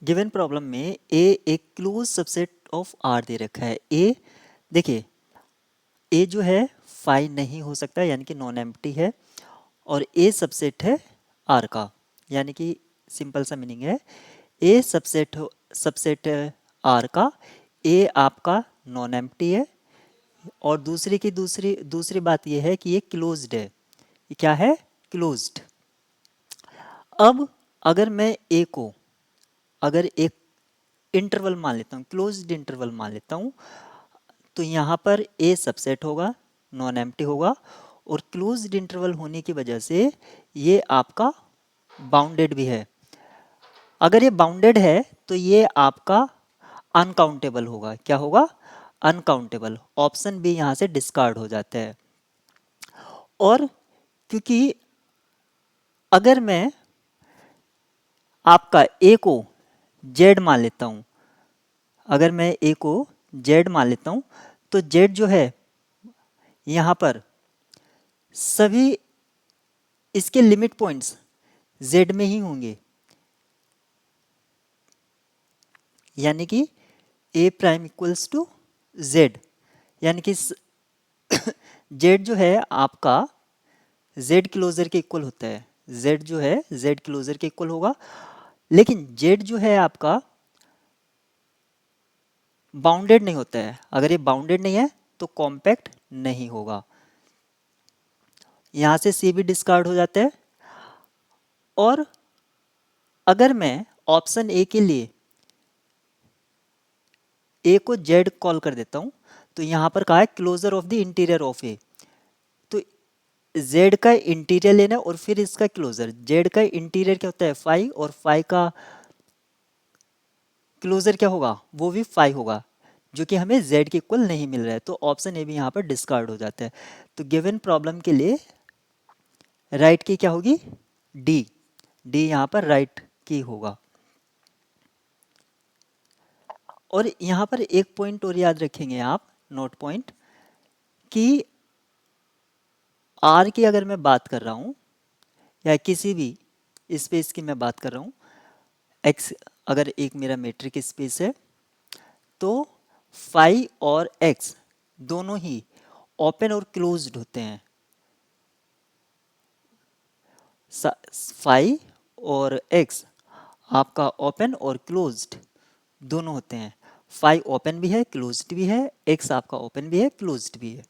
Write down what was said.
Given problem में A एक close subset of R दे रखा है। ए देखिए, ए जो है फाई नहीं हो सकता, यानी कि नॉन एम्प्टी है, और ए सबसेट है आर का, यानी कि सिंपल सा मीनिंग है ए सबसेट आर का, ए आपका नॉन एम्प्टी है, और दूसरी बात यह है कि ये क्लोज्ड है। ये क्या है? क्लोज्ड। अब अगर मैं ए को अगर एक इंटरवल मान लेता हूँ, क्लोज्ड इंटरवल मान लेता हूँ, तो यहाँ पर ए सबसेट होगा, नॉन एम्प्टी होगा, और क्लोज्ड इंटरवल होने की वजह से ये आपका बाउंडेड भी है। अगर ये बाउंडेड है तो ये आपका अनकाउंटेबल होगा। क्या होगा? अनकाउंटेबल। ऑप्शन बी यहाँ से डिस्कार्ड हो जाता है। और क्योंकि अगर मैं आपका ए को जेड मान लेता हूँ, अगर मैं ए को जेड मान लेता हूँ, तो जेड जो है यहाँ पर सभी इसके लिमिट पॉइंट्स जेड में ही होंगे, यानी कि ए प्राइम इक्वल्स टू जेड, यानी कि जेड जो है आपका जेड क्लोजर के इक्वल होता है। जेड जो है जेड क्लोजर के इक्वल होगा, लेकिन जेड जो है आपका बाउंडेड नहीं होता है। अगर ये बाउंडेड नहीं है तो कॉम्पैक्ट नहीं होगा। यहां से सी भी डिस्कार्ड हो जाता है। और अगर मैं ऑप्शन ए के लिए ए को जेड कॉल कर देता हूं, तो यहां पर कहा है closure of the interior of a, तो जेड का इंटीरियर लेना और फिर इसका क्लोजर। जेड का इंटीरियर क्या होता है? फाई, और फाई का क्लोजर क्या होगा? वो भी फाई होगा, जो कि हमें जेड के इक्वल नहीं मिल रहा है। तो ऑप्शन ए भी यहाँ पर डिस्कार्ड हो जाता है। तो गिवन प्रॉब्लम के लिए राइट की क्या होगी? डी। डी यहाँ पर राइट की होगा। और यहाँ पर एक पॉइंट और याद रखेंगे आप, नोट पॉइंट, कि आर की अगर मैं बात कर रहा हूँ या किसी भी स्पेस की मैं बात कर रहा हूँ, एक्स अगर एक मेरा मेट्रिक स्पेस है, तो फाई और एक्स दोनों ही ओपन और क्लोज्ड होते हैं। फाई और एक्स आपका ओपन और क्लोज्ड दोनों होते हैं। फाई ओपन भी है, क्लोज्ड भी है, एक्स आपका ओपन भी है, क्लोज्ड भी है।